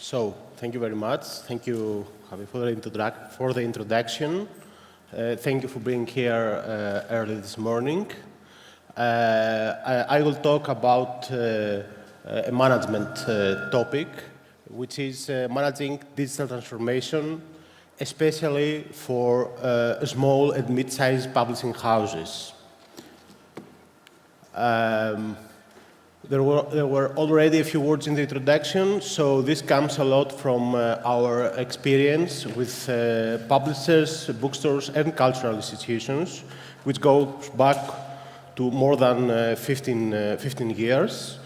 So, thank you very much. Thank you, Javi, for the introduction. Thank you for being here early this morning. I will talk about a management topic, which is managing digital transformation, especially for small and mid-sized publishing houses. There were already a few words in the introduction, so this comes a lot from our experience with publishers, bookstores, and cultural institutions, which goes back to more than 15 years.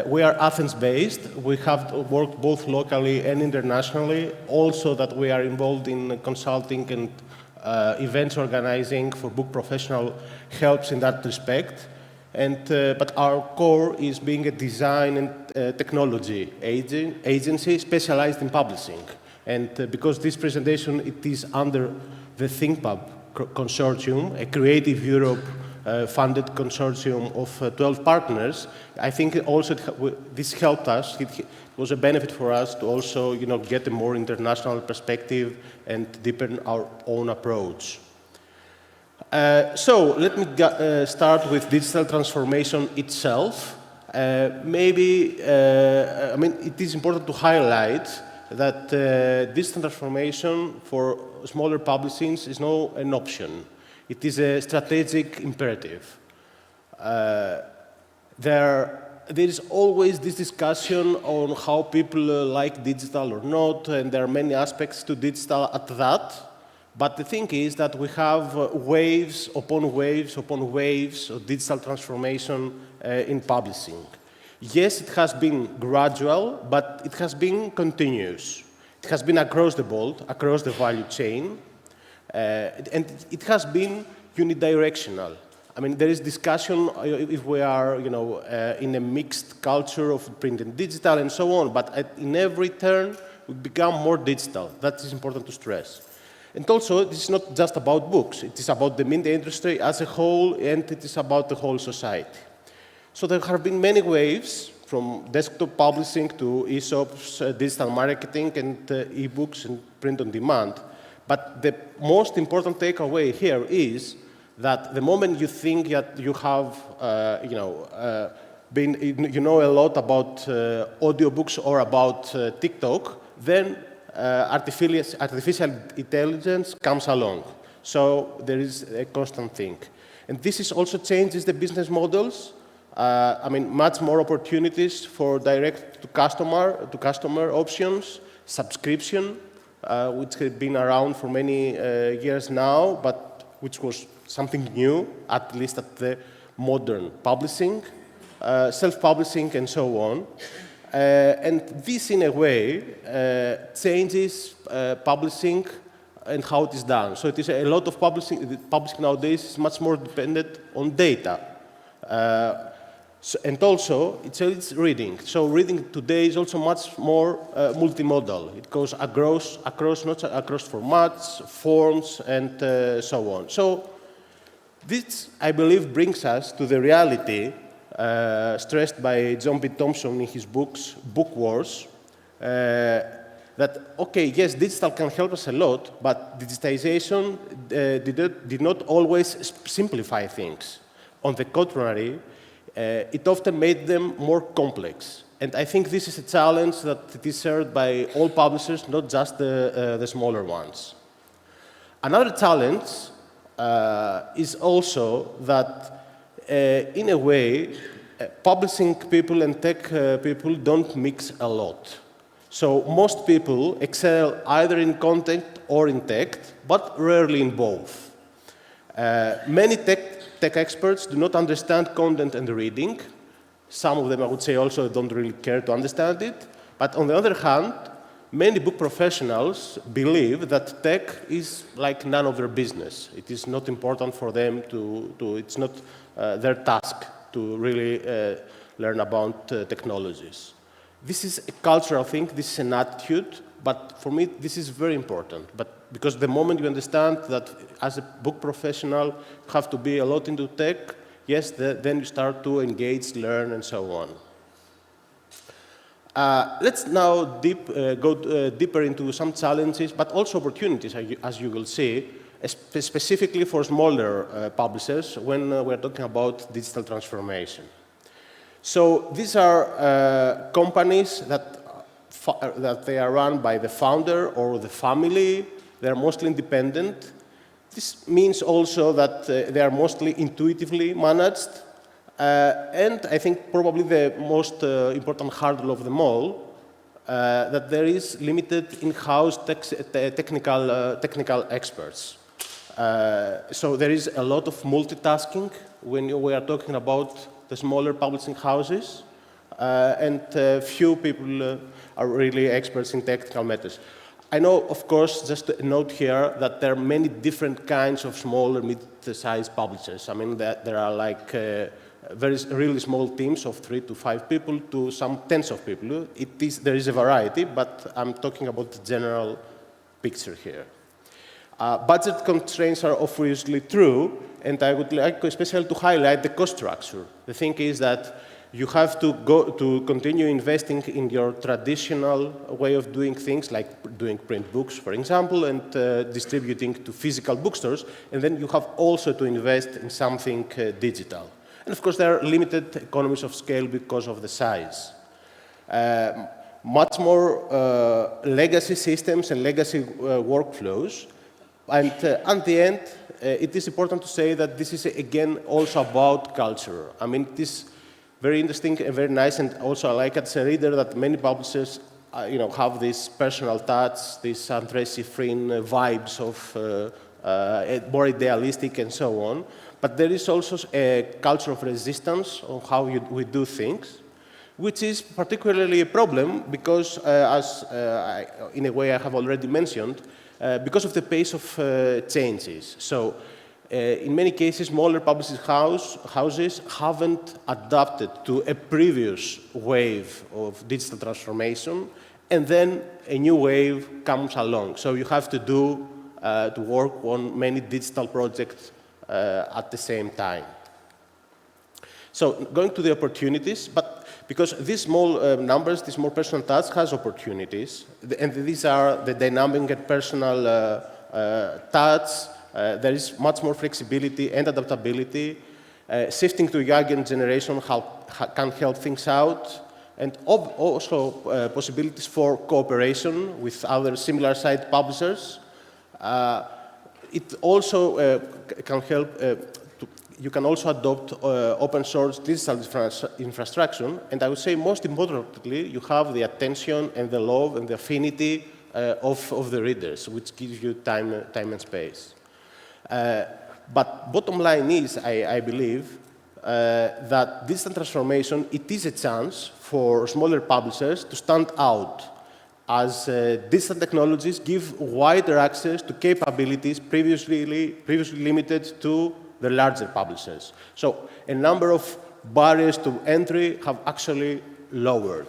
We are Athens-based. We have worked both locally and internationally. Also that we are involved in consulting and events organizing for book professional helps in that respect. But our core is being a design and technology agency specialized in publishing. And because this presentation, it is under the ThinkPub consortium, a Creative Europe funded consortium of 12 partners, I think also this helped us. It was a benefit for us to also get a more international perspective and deepen our own approach. So let me start with digital transformation itself. I mean, it is important to highlight that digital transformation for smaller publishings is not an option. It is a strategic imperative. There is always this discussion on how people like digital or not, and there are many aspects to digital at that. But the thing is that we have waves upon waves upon waves of digital transformation in publishing. Yes, it has been gradual, but it has been continuous. It has been across the board, across the value chain, and it has been unidirectional. I mean, there is discussion if we are, in a mixed culture of print and digital and so on, but in every turn, we become more digital. That is important to stress. And also, this is not just about books. It is about the media industry as a whole, and it is about the whole society. So there have been many waves, from desktop publishing to e-shops, digital marketing, and e-books and print on demand. But the most important takeaway here is that the moment you think that you have, you know a lot about audiobooks or about TikTok, then artificial intelligence comes along. So there is a constant thing. And this also changes the business models. I mean, much more opportunities for direct-to-customer options, subscription, which had been around for many years now, but which was something new, at least at the modern publishing, self-publishing, and so on. And this, in a way, changes publishing and how it is done. So it is a lot of publishing nowadays is much more dependent on data. And also, it's reading. So reading today is also much more multimodal. It goes across formats, forms, and so on. So this, I believe, brings us to the reality stressed by John B. Thompson in his books, Book Wars, that, okay, yes, digital can help us a lot, but digitization did not always simplify things. On the contrary, it often made them more complex. And I think this is a challenge that it is shared by all publishers, not just the smaller ones. Another challenge is also that in a way, publishing people and tech people don't mix a lot. So most people excel either in content or in tech, but rarely in both. Many tech experts do not understand content and reading. Some of them, I would say, also don't really care to understand it. But on the other hand, many book professionals believe that tech is like none of their business. It is not important for them it's not their task to really learn about technologies. This is a cultural thing, this is an attitude, but for me this is very important. But because the moment you understand that as a book professional you have to be a lot into tech, yes, then you start to engage, learn, and so on. Let's now go deeper into some challenges, but also opportunities, as you will see, specifically for smaller publishers when we're talking about digital transformation. So these are companies that they are run by the founder or the family. They're mostly independent. This means also that they are mostly intuitively managed. And I think probably the most important hurdle of them all, that there is limited in-house technical experts. So there is a lot of multitasking when we are talking about the smaller publishing houses, and few people are really experts in technical matters. I know, of course, just to note here that there are many different kinds of small or mid-sized publishers. I mean, there are like really small teams of 3 to 5 people to some tens of people. There is a variety, but I'm talking about the general picture here. Budget constraints are obviously true, and I would like especially to highlight the cost structure. The thing is that you have to continue investing in your traditional way of doing things, like doing print books, for example, and distributing to physical bookstores, and then you have also to invest in something digital. And of course, there are limited economies of scale because of the size. Much more legacy systems and legacy workflows. And at the end, it is important to say that this is, again, also about culture. I mean, it is very interesting and very nice, and also I like as a reader that many publishers have this personal touch, this André Cifrin vibes of more idealistic and so on. But there is also a culture of resistance on how we do things, which is particularly a problem because, in a way I have already mentioned, because of the pace of changes. So, in many cases, smaller publishing houses haven't adapted to a previous wave of digital transformation, and then a new wave comes along. So you have to work on many digital projects at the same time. So going to the opportunities, but because these small numbers, this more personal touch has opportunities, and these are the dynamic and personal touch. There is much more flexibility and adaptability. Shifting to younger generation can help things out, and also possibilities for cooperation with other similar-sized publishers. It also can help. You can also adopt open source digital infrastructure, and I would say most importantly, you have the attention and the love and the affinity of the readers, which gives you time and space. But bottom line is, I believe, that digital transformation, it is a chance for smaller publishers to stand out, as digital technologies give wider access to capabilities previously limited to the larger publishers. So a number of barriers to entry have actually lowered.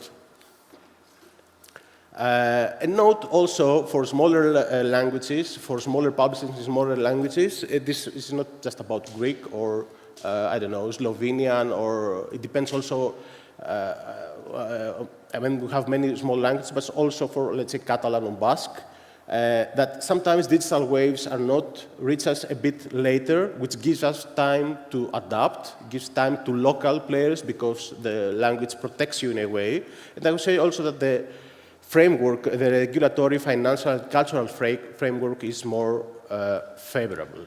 A note also for smaller languages, for smaller publishers in smaller languages, this is not just about Greek or, I don't know, Slovenian, or it depends also, I mean, we have many small languages, but also for, let's say, Catalan or Basque, that sometimes digital waves are not reach us a bit later, which gives us time to adapt, gives time to local players because the language protects you in a way. And I would say also that the framework, the regulatory, financial, cultural framework is more favorable.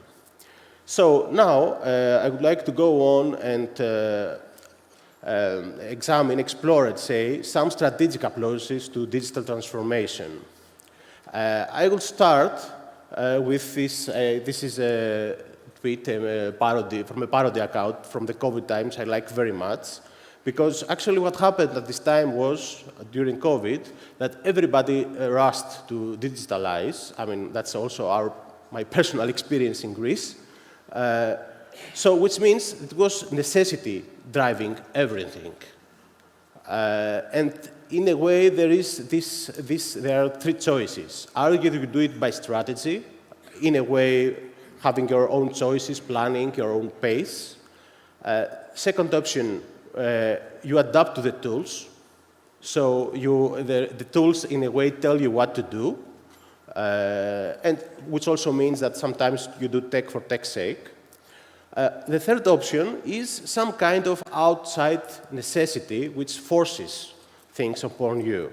So now I would like to go on and explore, let's say, some strategic approaches to digital transformation. I will start with this. This is a tweet, a parody, from a parody account from the COVID times I like very much. Because actually what happened at this time was, during COVID, that everybody rushed to digitalize. I mean, that's also my personal experience in Greece. So which means it was necessity driving everything. And in a way, there are three choices. Either you do it by strategy, in a way, having your own choices, planning your own pace. Second option, you adapt to the tools. So the tools, in a way, tell you what to do, and which also means that sometimes you do tech for tech's sake. The third option is some kind of outside necessity which forces things upon you.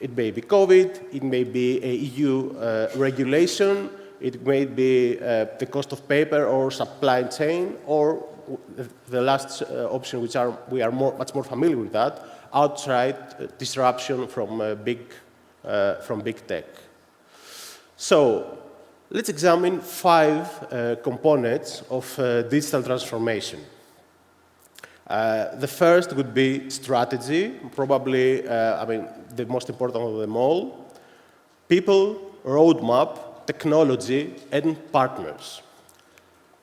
It may be COVID, it may be a EU regulation, it may be the cost of paper or supply chain, or the last option, which we are much more familiar with that, outright disruption from big tech. So let's examine 5 components of digital transformation. The first would be strategy, probably, the most important of them all. People, roadmap, technology, and partners.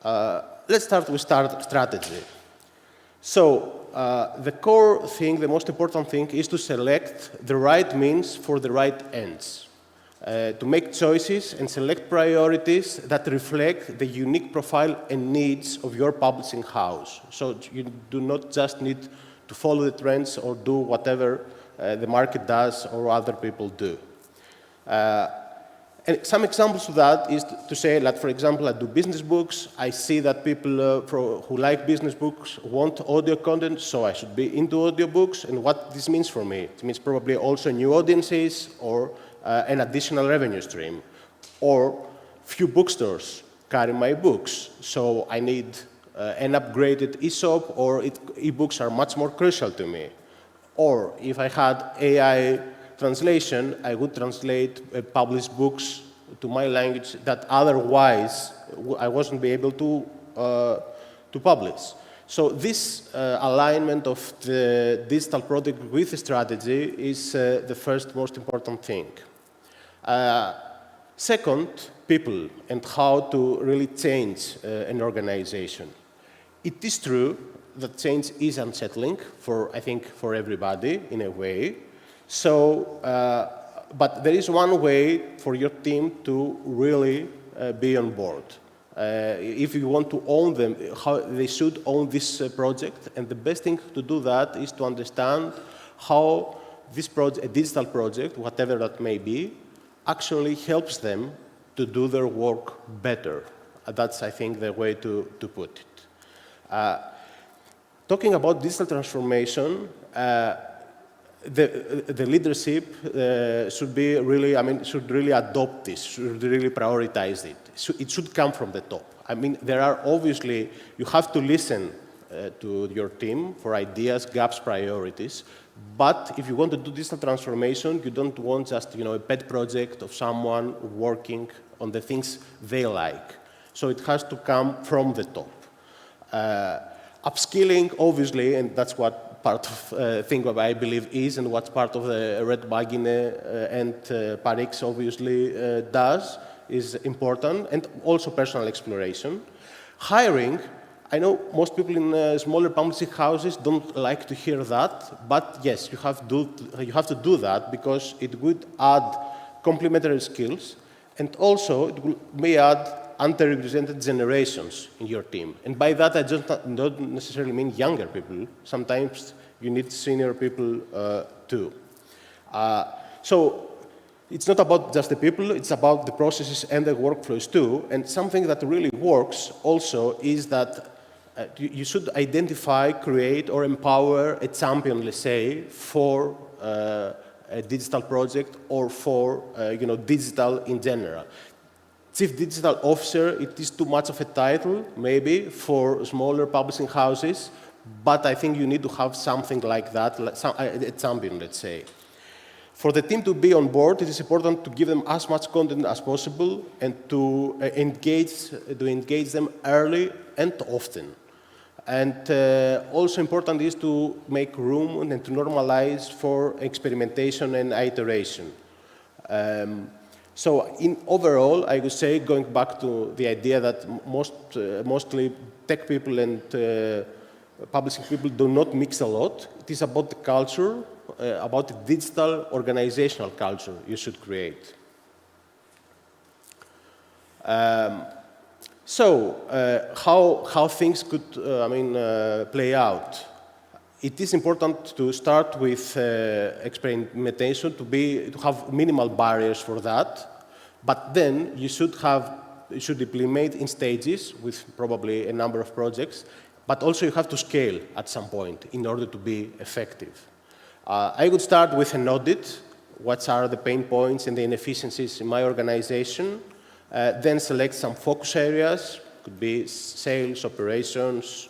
Let's start with strategy. So the core thing, the most important thing, is to select the right means for the right ends. To make choices and select priorities that reflect the unique profile and needs of your publishing house. So you do not just need to follow the trends or do whatever the market does or other people do. And some examples of that is to say that, for example, I do business books. I see that people who like business books want audio content, so I should be into audiobooks. And what this means for me, it means probably also new audiences or an additional revenue stream. Or few bookstores carry my books, so I need an upgraded ESOP, or ebooks are much more crucial to me. Or if I had AI translation, I would translate published books to my language that otherwise I wasn't be able to publish. So this alignment of the digital product with the strategy is the first most important thing. Second, people and how to really change an organization. It is true that change is unsettling I think, for everybody in a way. So, but there is one way for your team to really be on board. If you want to own them, how they should own this project, and the best thing to do that is to understand how this project, a digital project, whatever that may be, actually helps them to do their work better. That's, I think, the way to put it. Talking about digital transformation, the leadership should be really, should really adopt this, should really prioritize it. It should come from the top. There are obviously, you have to listen to your team for ideas, gaps, priorities. But if you want to do digital transformation, you don't want just a pet project of someone working on the things they like. So it has to come from the top. Upskilling, obviously, and that's what part of ThinkPub, I believe, is, and what part of the READMAGINE and Parix obviously does, is important, and also personal exploration. Hiring, I know most people in smaller publishing houses don't like to hear that, but yes, you have to do that because it would add complementary skills, and also it may add underrepresented generations in your team. And by that, I don't necessarily mean younger people. Sometimes you need senior people too. So it's not about just the people, it's about the processes and the workflows too. And something that really works also is that you should identify, create, or empower a champion, let's say, for a digital project or for digital in general. Chief Digital Officer, it is too much of a title, maybe, for smaller publishing houses, but I think you need to have something like that, a champion, let's say. For the team to be on board, it is important to give them as much content as possible and to engage them early and often. And also important is to make room and to normalize for experimentation and iteration. So overall, I would say, going back to the idea that mostly tech people and publishing people do not mix a lot, it is about the culture, about the digital organizational culture you should create. So how things could play out? it is important to start with experimentation to have minimal barriers for that, but then you should implement in stages with probably a number of projects, but also you have to scale at some point in order to be effective. I would start with an audit. What are the pain points and the inefficiencies in my organization? Then select some focus areas, could be sales, operations,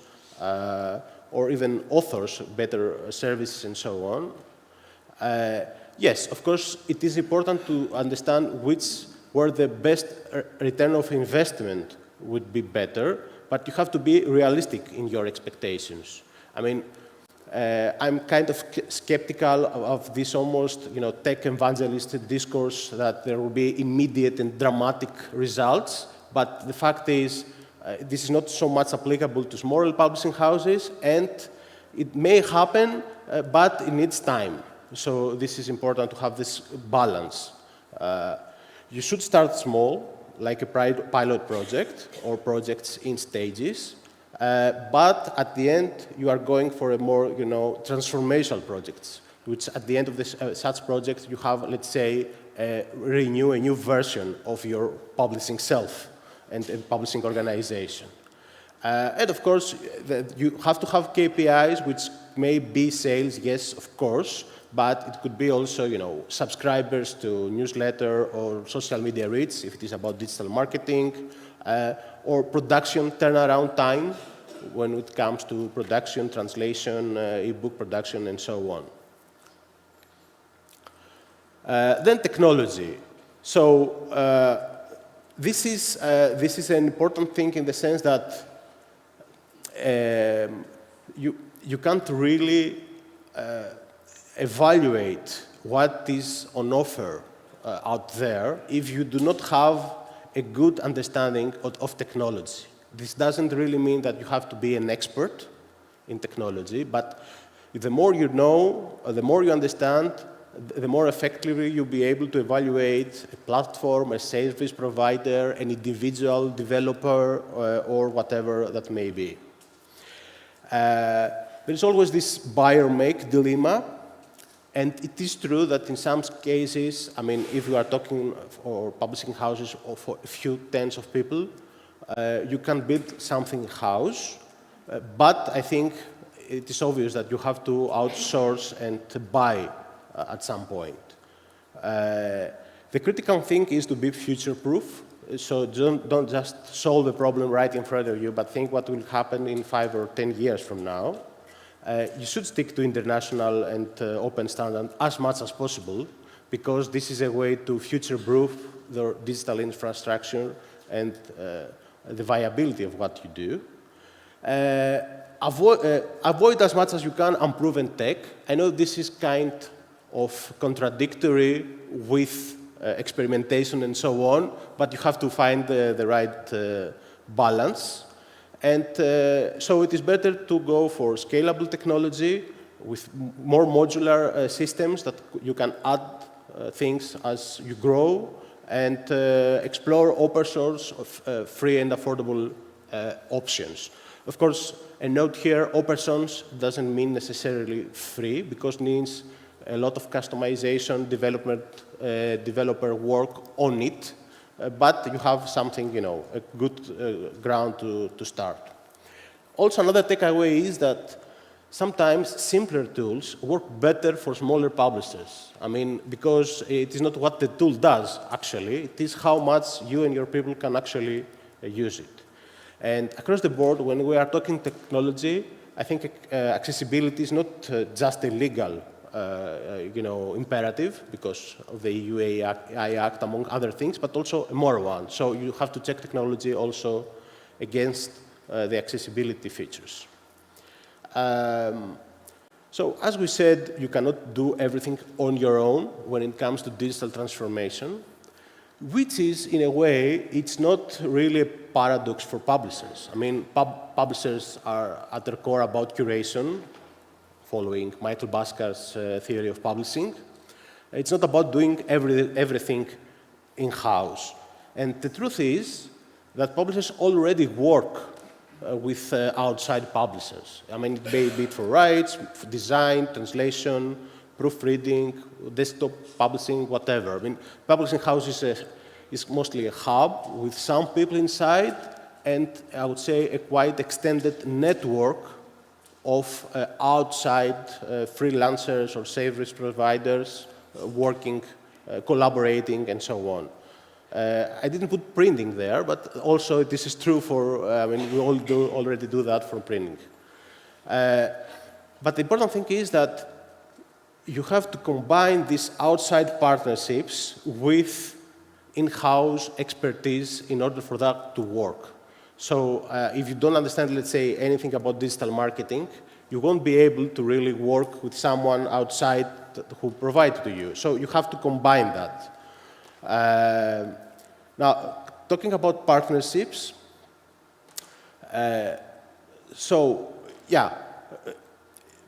or even authors, better services, and so on. Yes, of course, it is important to understand where the best return of investment would be better, but you have to be realistic in your expectations. I mean, I'm kind of skeptical of this almost, tech evangelist discourse that there will be immediate and dramatic results, but the fact is, this is not so much applicable to smaller publishing houses, and it may happen, but it needs time. So this is important to have this balance. You should start small, like a pilot project or projects in stages, but at the end, you are going for a more, transformational projects, which at the end of such projects, you have, let's say, renew a new version of your publishing self and publishing organization. And of course, you have to have KPIs, which may be sales, yes, of course, but it could be also, subscribers to newsletter or social media reach, if it is about digital marketing, or production turnaround time, when it comes to production, translation, ebook production, and so on. Then technology. So this is an important thing in the sense that you can't really evaluate what is on offer out there if you do not have a good understanding of technology. This doesn't really mean that you have to be an expert in technology, but the more you know, the more you understand, the more effectively you'll be able to evaluate a platform, a service provider, an individual developer, or whatever that may be. There's always this buyer-make dilemma, and it is true that in some cases, I mean, if you are talking for publishing houses or for a few tens of people, you can build something in-house, but I think it is obvious that you have to outsource and to buy at some point. The critical thing is to be future-proof, so don't just solve the problem right in front of you, but think what will happen in 5 or 10 years from now. You should stick to international and open standards as much as possible, because this is a way to future-proof the digital infrastructure and the viability of what you do. Avoid as much as you can unproven tech. I know this is kind of contradictory with experimentation and so on, but you have to find the right balance. And so it is better to go for scalable technology with more modular systems that you can add things as you grow, and explore open source of free and affordable options. Of course, a note here, open source doesn't mean necessarily free, because it means a lot of customization, developer work on it, but you have something, a good ground to start. Also, another takeaway is that sometimes simpler tools work better for smaller publishers. I mean, because it is not what the tool does, actually. It is how much you and your people can actually use it. And across the board, when we are talking technology, I think accessibility is not just a legal imperative because of the EU AI Act, among other things, but also a moral one. So you have to check technology also against the accessibility features. So as we said, you cannot do everything on your own when it comes to digital transformation, which is, in a way, it's not really a paradox for publishers. I mean, publishers are at their core about curation, following Michael Baskar's theory of publishing. It's not about doing everything in-house. And the truth is that publishers already work with outside publishers. I mean, it may be for rights, for design, translation, proofreading, desktop publishing, whatever. I mean, publishing house is mostly a hub with some people inside, and I would say a quite extended network of outside freelancers or service providers working, collaborating, and so on. I didn't put printing there, but also this is true for, I mean, we all already do that for printing. But the important thing is that you have to combine these outside partnerships with in-house expertise in order for that to work. So if you don't understand, let's say, anything about digital marketing, you won't be able to really work with someone outside who provides to you. So you have to combine that. Now, talking about partnerships, so yeah,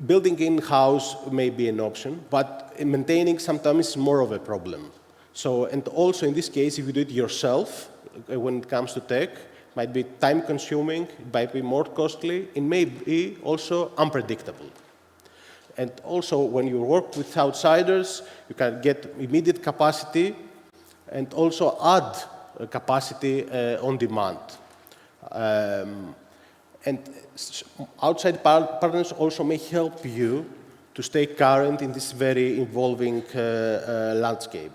building in-house may be an option, but maintaining sometimes is more of a problem. So, and also in this case, if you do it yourself, when it comes to tech, it might be time-consuming, it might be more costly, it may be also unpredictable. And also, when you work with outsiders, you can get immediate capacity and also add capacity on demand. And outside partners also may help you to stay current in this very evolving landscape.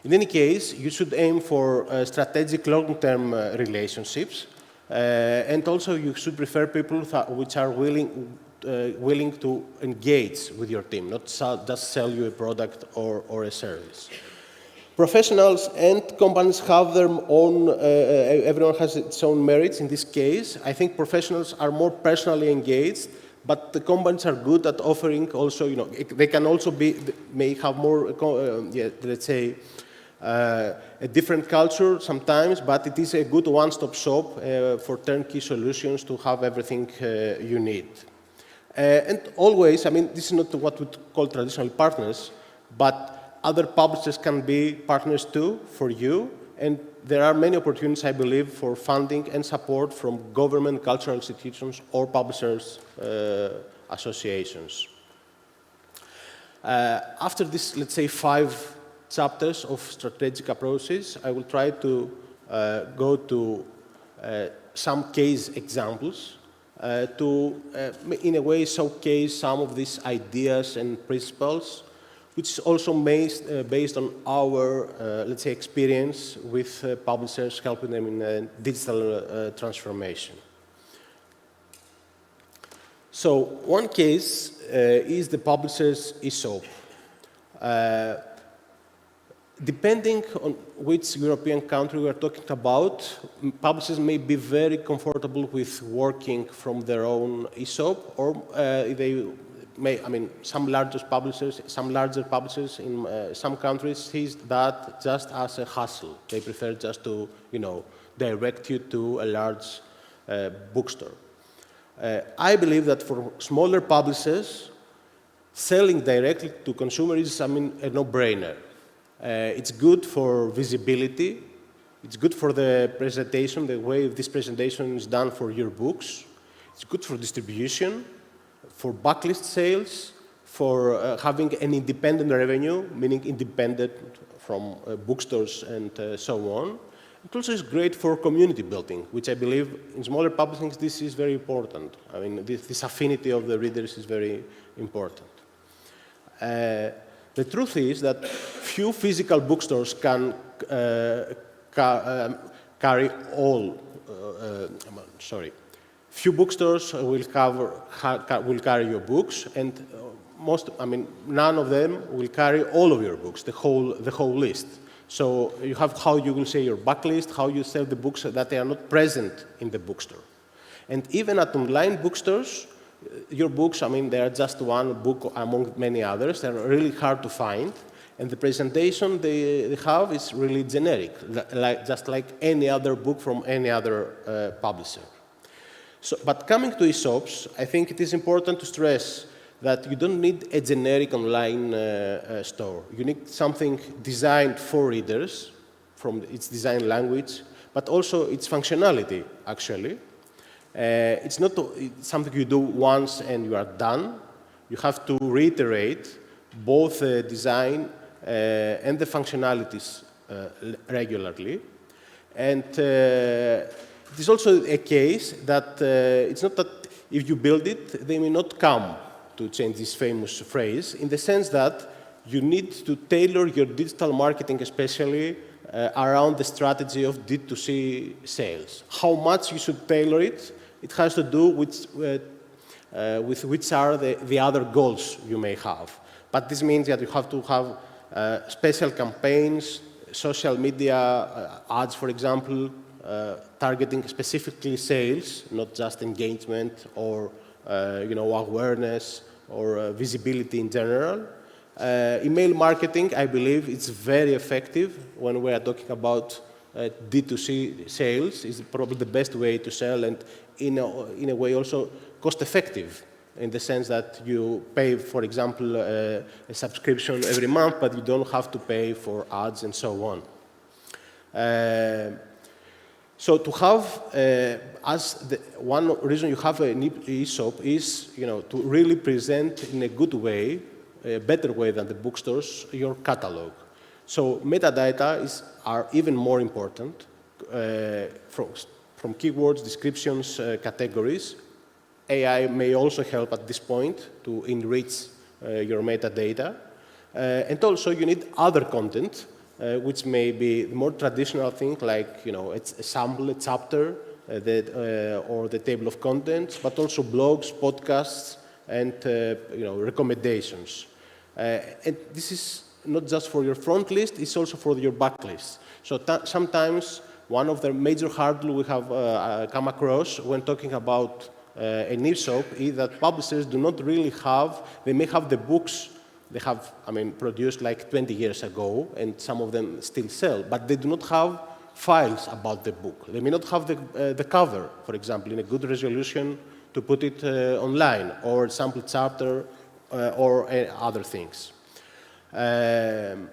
In any case, you should aim for strategic long-term relationships, and also you should prefer people which are willing to engage with your team, not just sell you a product or a service. Professionals and companies have their own, everyone has its own merits in this case. I think professionals are more personally engaged, but the companies are good at offering also, you know, they can also be, may have more, let's say, a different culture sometimes, but it is a good one-stop shop for turnkey solutions to have everything you need. And always, I mean, this is not what we call traditional partners, but other publishers can be partners too for you, and there are many opportunities, I believe, for funding and support from government, cultural institutions, or publishers' associations. After this, let's say, 5 chapters of strategic approaches, I will try to go to some case examples to, in a way, showcase some of these ideas and principles, which is also based on our, let's say, experience with publishers, helping them in digital transformation. So one case is the publisher's ESOP. Depending on which European country we are talking about, publishers may be very comfortable with working from their own ESOP, or they may, I mean, some larger publishers in some countries see that just as a hassle. They prefer just to, you know, direct you to a large bookstore. I believe that for smaller publishers, selling directly to consumers is, I mean, a no-brainer. It's good for visibility. It's good for the presentation, the way this presentation is done for your books. It's good for distribution, for backlist sales, for having an independent revenue, meaning independent from bookstores and so on. It also is great for community building, which I believe in smaller publishings this is very important. I mean, this affinity of the readers is very important. The truth is that few physical bookstores can carry all, few bookstores will carry your books, and none of them will carry all of your books, the whole list. So you have how you will say your backlist, how you sell the books that they are not present in the bookstore. And even at online bookstores, your books, I mean, they are just one book among many others. They're really hard to find. And the presentation they have is really generic, just like any other book from any other publisher. So, but coming to ESOPs, I think it is important to stress that you don't need a generic online store. You need something designed for readers, from its design language, but also its functionality, actually. It's not something you do once and you are done. You have to reiterate both the design and the functionalities regularly. And it is also a case that it's not that if you build it, they may not come, to change this famous phrase, in the sense that you need to tailor your digital marketing, especially around the strategy of D2C sales. How much you should tailor it, it has to do with which are the other goals you may have. But this means that you have to have special campaigns, social media ads, for example, targeting specifically sales, not just engagement or awareness or visibility in general. Email marketing, I believe, it's very effective when we are talking about D2C sales. It's probably the best way to sell, and in a way also cost-effective, in the sense that you pay, for example, a subscription every month, but you don't have to pay for ads and so on. So to have, one reason you have an ESOP is, to really present in a good way, a better way than the bookstores, your catalog. So metadata are even more important from keywords, descriptions, categories. AI may also help at this point to enrich your metadata. And also you need other content, which may be more traditional things like, it's a sample, a chapter, or the table of contents, but also blogs, podcasts, and recommendations. And this is not just for your front list, it's also for your back list. So sometimes one of the major hurdles we have come across when talking about an ESOP is that publishers do not really have, they may have the books they have, produced like 20 years ago, and some of them still sell, but they do not have files about the book. They may not have the cover, for example, in a good resolution to put it online, or sample chapter, or other things. And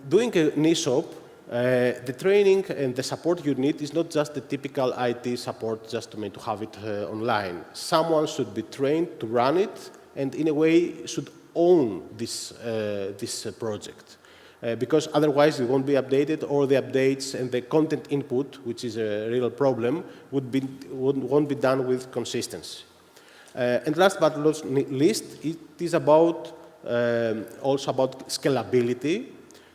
doing an ESOP, the training and the support you need is not just the typical IT support just to have it online. Someone should be trained to run it, and in a way should own this project. Because otherwise it won't be updated, or the updates and the content input, which is a real problem, won't be done with consistency. And last but not least, it is about also about scalability.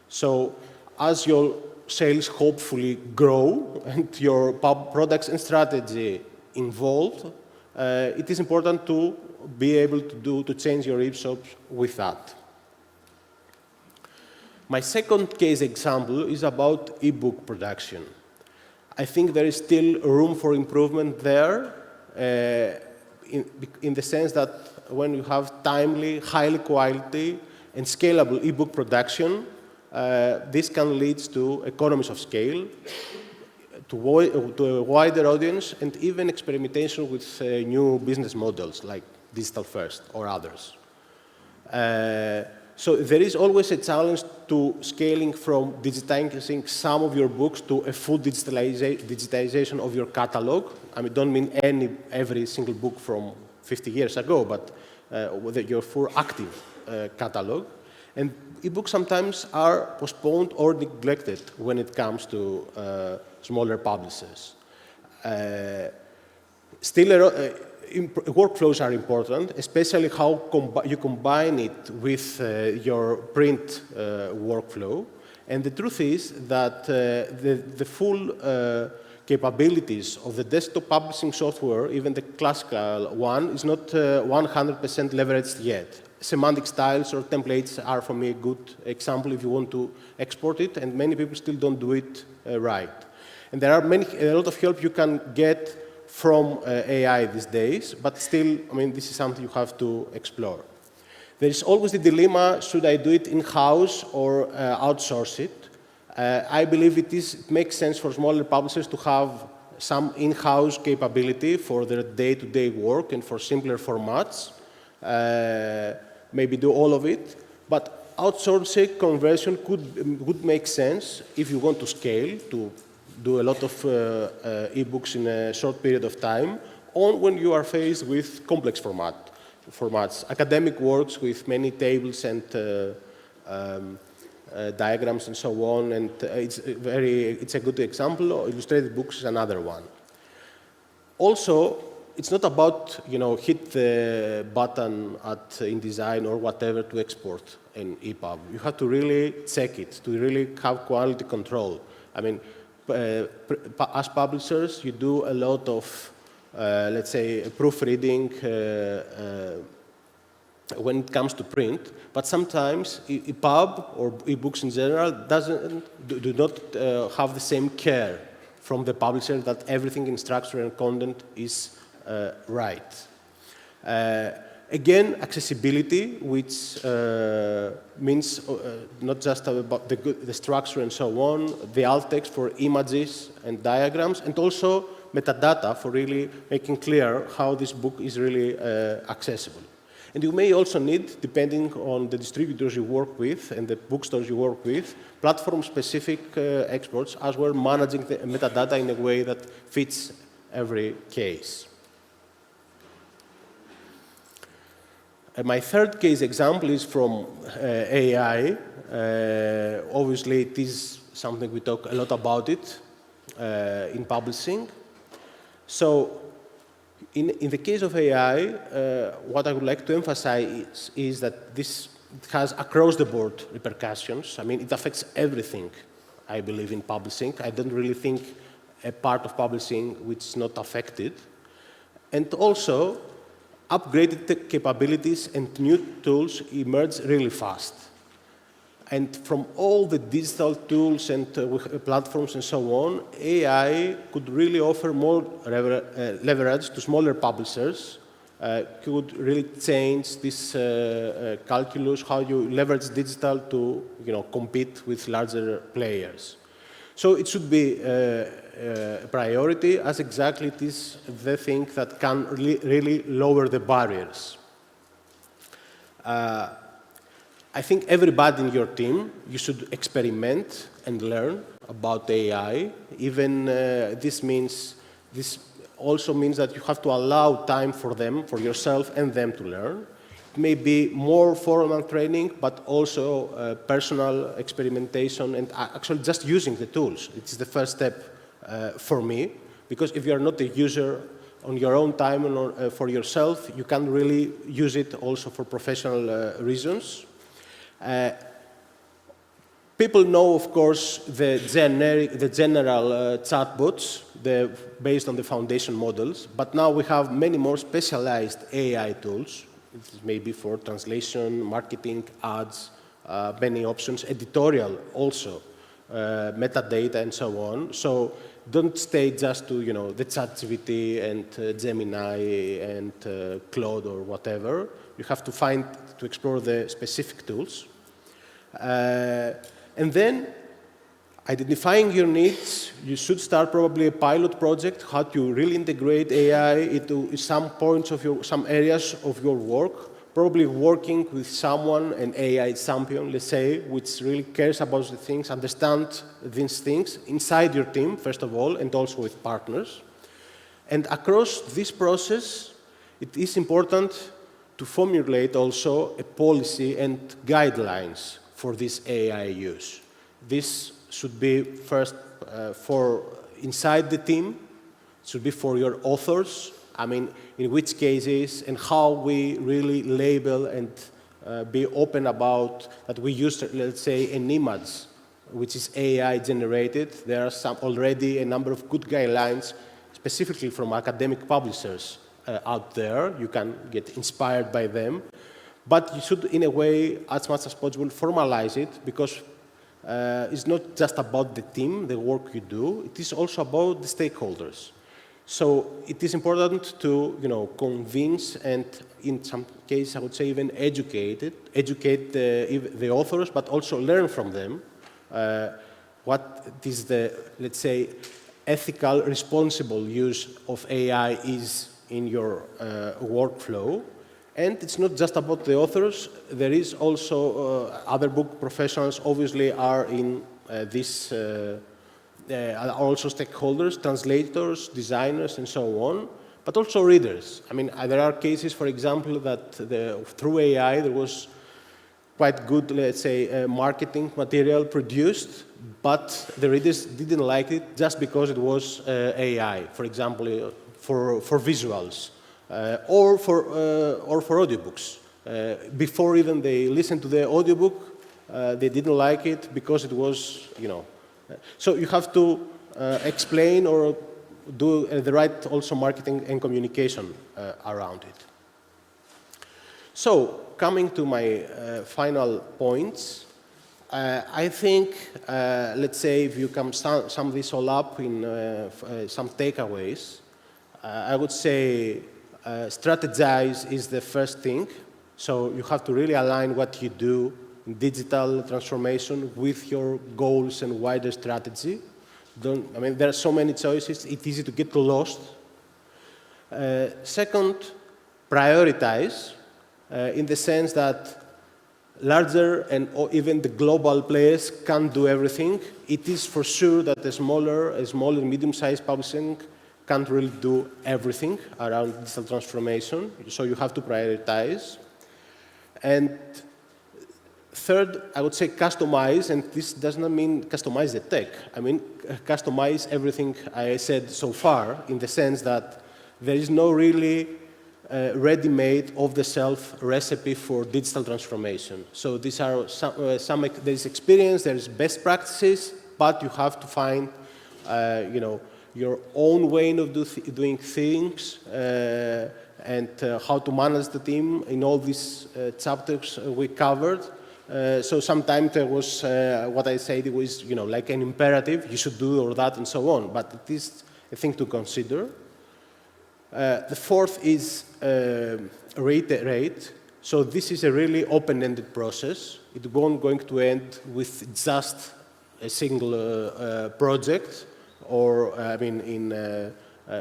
So as your sales hopefully grow and your products and strategy evolve, it is important to be able to change your ESOP with that. My second case example is about ebook production. I think there is still room for improvement there, in the sense that when you have timely, high quality, and scalable ebook production, this can lead to economies of scale, to a wider audience, and even experimentation with new business models like digital first or others. So there is always a challenge to scaling from digitizing some of your books to a full digitization of your catalog. Don't mean every single book from 50 years ago, but your full active catalog. And ebooks sometimes are postponed or neglected when it comes to smaller publishers. Still, workflows are important, especially how you combine it with your print workflow. And the truth is that the full capabilities of the desktop publishing software, even the classical one, is not 100% leveraged yet. Semantic styles or templates are, for me, a good example if you want to export it, and many people still don't do it right. And there are a lot of help you can get from AI these days, but still, this is something you have to explore. There is always the dilemma, should I do it in-house or outsource it? I believe it makes sense for smaller publishers to have some in-house capability for their day-to-day work and for simpler formats. Maybe do all of it, but outsourcing conversion would make sense if you want to scale to do a lot of e-books in a short period of time, or when you are faced with complex formats. Academic works with many tables and diagrams and so on, and it's a good example. Illustrated books is another one. Also, it's not about hit the button at InDesign or whatever to export an EPUB. You have to really check it to really have quality control. I mean, as publishers, you do a lot of let's say proofreading when it comes to print, but sometimes EPUB or ebooks in general do not have the same care from the publisher that everything in structure and content is right. Again, accessibility, which means not just about the structure and so on, the alt text for images and diagrams, and also metadata for really making clear how this book is really accessible. And you may also need, depending on the distributors you work with and the bookstores you work with, platform-specific exports as well, managing the metadata in a way that fits every case. My third case example is from AI. Obviously, it is something we talk a lot about it in publishing. So, in the case of AI, what I would like to emphasize is that this has across-the-board repercussions. I mean, it affects everything, I believe, in publishing. I don't really think a part of publishing which is not affected. And also, upgraded capabilities and new tools emerge really fast. And from all the digital tools and platforms and so on, AI could really offer more leverage to smaller publishers, could really change this calculus, how you leverage digital to compete with larger players. So it should be a priority, as exactly it is the thing that can really lower the barriers. I think everybody in your team, you should experiment and learn about AI. Even this also means that you have to allow time for them, for yourself and them to learn. It may be more formal training, but also personal experimentation and actually just using the tools. It's the first step for me, because if you are not a user on your own time and for yourself, you can really use it also for professional reasons. People know, of course, the general chatbots based on the foundation models, but now we have many more specialized AI tools. It is maybe for translation, marketing, ads, many options, editorial also, metadata, and so on. So don't stay just to the ChatGPT and Gemini and Claude or whatever. You have to explore the specific tools. And then, identifying your needs, you should start probably a pilot project, how to really integrate AI into some areas of your work, probably working with someone, an AI champion, let's say, which really cares about the things, understands these things inside your team, first of all, and also with partners. And across this process, it is important to formulate also a policy and guidelines for this AI use. This should be first for inside the team, should be for your authors, I mean, in which cases and how we really label and be open about that we use, let's say, an image which is AI generated. There are already a number of good guidelines, specifically from academic publishers out there. You can get inspired by them. But you should, in a way, as much as possible, formalize it, because it's not just about the team, the work you do. It is also about the stakeholders. So it is important to, convince and, in some cases, I would say even educate the authors, but also learn from them what is the, let's say, ethical, responsible use of AI is in your workflow. And it's not just about the authors. There is also other book professionals obviously are in this are also stakeholders, translators, designers, and so on, but also readers. I mean, there are cases, for example, that through AI there was quite good, let's say, marketing material produced, but the readers didn't like it just because it was AI, for example, for visuals, or for audiobooks. Before even they listened to the audiobook, they didn't like it because it was, so you have to explain or do the right also marketing and communication around it. So, coming to my final points, I think, let's say, if you can sum this all up in some takeaways, I would say strategize is the first thing. So you have to really align what you do in digital transformation with your goals and wider strategy. I mean, there are so many choices, it's easy to get lost. Second, prioritize in the sense that larger and even the global players can't do everything. It is for sure that a smaller medium-sized publishing can't really do everything around digital transformation, so you have to prioritize. And third, I would say customize, and this does not mean customize the tech. I mean, customize everything I said so far in the sense that there is no really ready-made, off-the-shelf recipe for digital transformation. So these are there's experience, there's best practices, but you have to find, your own way of doing things and how to manage the team in all these chapters we covered. So sometimes there was what I said, it was like an imperative, you should do or that and so on, but it is a thing to consider. The fourth is reiterate. So this is a really open-ended process. It won't going to end with just a single project or, in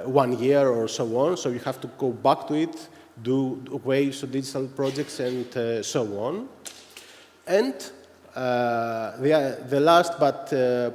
1 year or so on. So you have to go back to it, do waves of digital projects and so on. And the last, but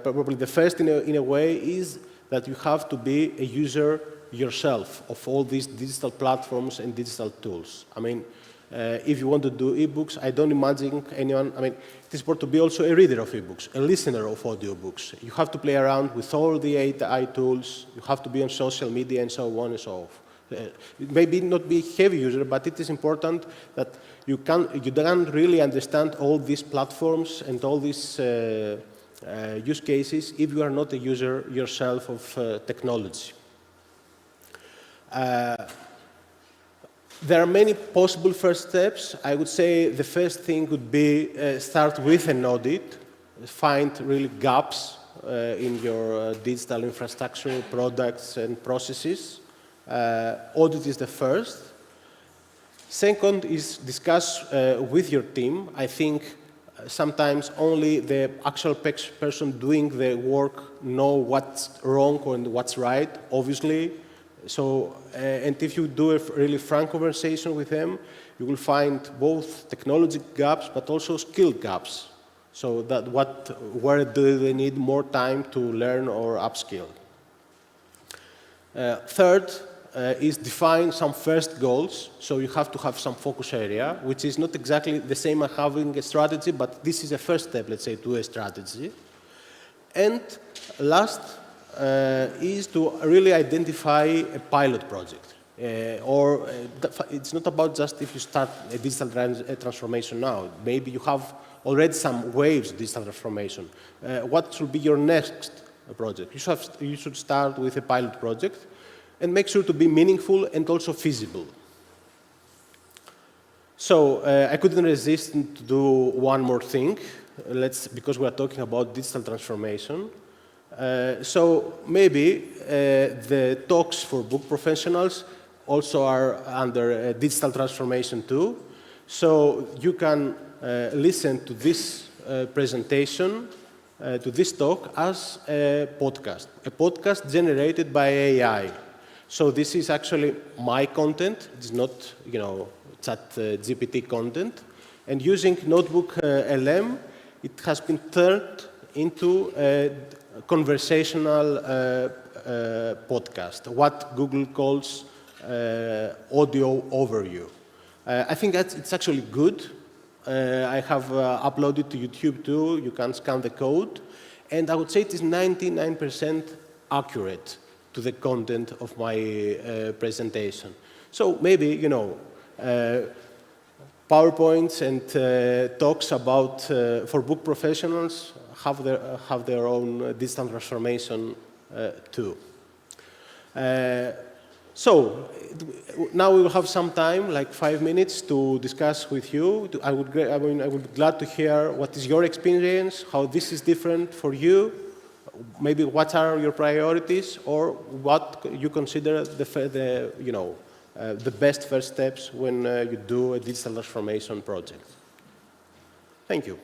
probably the first in a way, is that you have to be a user yourself of all these digital platforms and digital tools. I mean, if you want to do ebooks, I don't imagine anyone, it is important to be also a reader of ebooks, a listener of audiobooks. You have to play around with all the AI tools, you have to be on social media and so on and so forth. Maybe not be a heavy user, but it is important that you don't really understand all these platforms and all these use cases if you are not a user yourself of technology. There are many possible first steps. I would say the first thing would be start with an audit, find really gaps in your digital infrastructure, products and processes. Audit is the first. Second is discuss with your team. I think sometimes only the actual person doing the work know what's wrong and what's right, obviously. So, and if you do a really frank conversation with them, you will find both technology gaps, but also skill gaps. So that where do they need more time to learn or upskill? Third is define some first goals. So you have to have some focus area, which is not exactly the same as having a strategy, but this is a first step, let's say, to a strategy. And last, is to really identify a pilot project. It's not about just if you start a digital transformation now. Maybe you have already some waves of digital transformation. What should be your next project? You should start with a pilot project and make sure to be meaningful and also feasible. So I couldn't resist to do one more thing, because we are talking about digital transformation. So maybe the talks for book professionals also are under digital transformation too. So you can listen to this presentation, to this talk as a podcast generated by AI. So this is actually my content. It's not, chat GPT content. And using Notebook LM, it has been turned into a conversational podcast, what Google calls audio overview. I think that it's actually good. I have uploaded to YouTube too. You can scan the code. And I would say it is 99% accurate to the content of my presentation. So maybe, you know, PowerPoints and talks about, for book professionals, have their own digital transformation too. So now we will have some time, like 5 minutes, to discuss with you. I would be glad to hear what is your experience, how this is different for you, maybe what are your priorities, or what you consider the best first steps when you do a digital transformation project. Thank you.